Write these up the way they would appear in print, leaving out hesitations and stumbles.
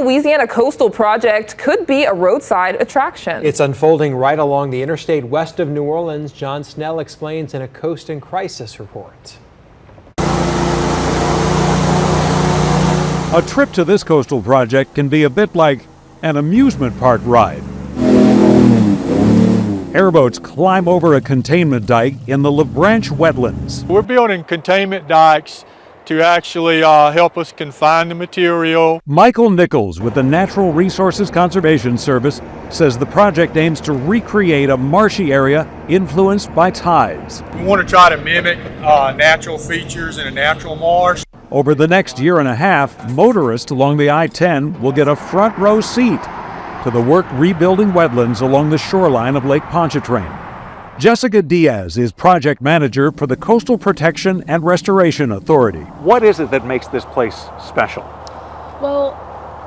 Louisiana coastal project could be a roadside attraction. It's unfolding right along the interstate west of New Orleans. John Snell explains in a Coast in Crisis report. A trip to this coastal project can be a bit like an amusement park ride. Airboats climb over a containment dike in the Labranche Wetlands. We're building containment dikes to actually help us confine the material. Michael Nichols with the Natural Resources Conservation Service says the project aims to recreate a marshy area influenced by tides. We want to try to mimic natural features in a natural marsh. Over the next year and a half, motorists along the I-10 will get a front row seat to the work rebuilding wetlands along the shoreline of Lake Pontchartrain. Jessica Diaz is project manager for the Coastal Protection and Restoration Authority. What is it that makes this place special? Well,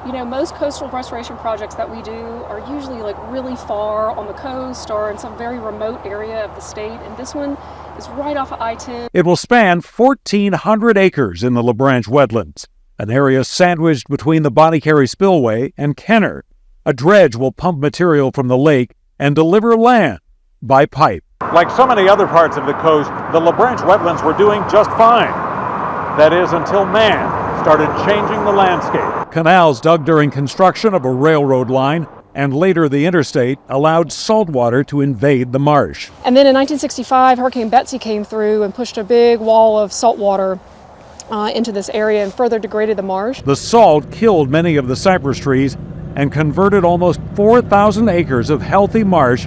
you know, most coastal restoration projects that we do are usually like really far on the coast or in some very remote area of the state, and this one is right off of I-10. It will span 1,400 acres in the Labranche Wetlands, an area sandwiched between the Bonnie Carey Spillway and Kenner. A dredge will pump material from the lake and deliver land by pipe. Like so many other parts of the coast, the Labranche Wetlands were doing just fine. That is, until man started changing the landscape. Canals dug during construction of a railroad line and later the interstate allowed saltwater to invade the marsh. And then in 1965, Hurricane Betsy came through and pushed a big wall of saltwater into this area and further degraded the marsh. The salt killed many of the cypress trees and converted almost 4,000 acres of healthy marsh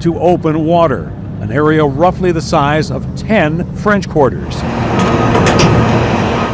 to open water, an area roughly the size of 10 French quarters.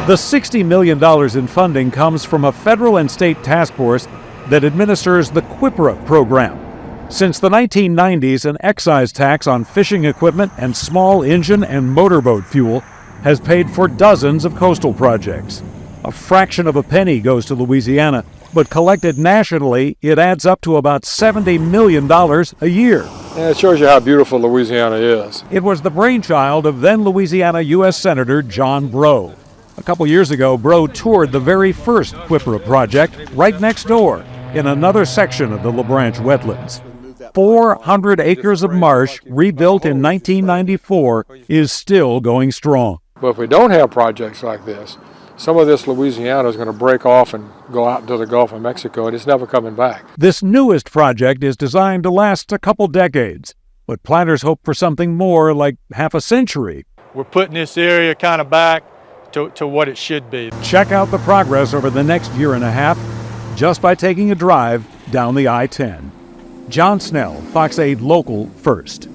The $60 million in funding comes from a federal and state task force that administers the QIPRA program. Since the 1990s, an excise tax on fishing equipment and small engine and motorboat fuel has paid for dozens of coastal projects. A fraction of a penny goes to Louisiana, but collected nationally, it adds up to about $70 million a year. And it shows you how beautiful Louisiana is. It was the brainchild of then Louisiana U.S. Senator John Breaux. A couple years ago, Breaux toured the very first QIPRA project right next door in another section of the Labranche Wetlands. 400 acres of marsh rebuilt in 1994 is still going strong. But if we don't have projects like this, some of this Louisiana is going to break off and go out into the Gulf of Mexico, and it's never coming back. This newest project is designed to last a couple decades, but planners hope for something more like half a century. We're putting this area kind of back to what it should be. Check out the progress over the next year and a half just by taking a drive down the I-10. John Snell, Fox 8 Local First.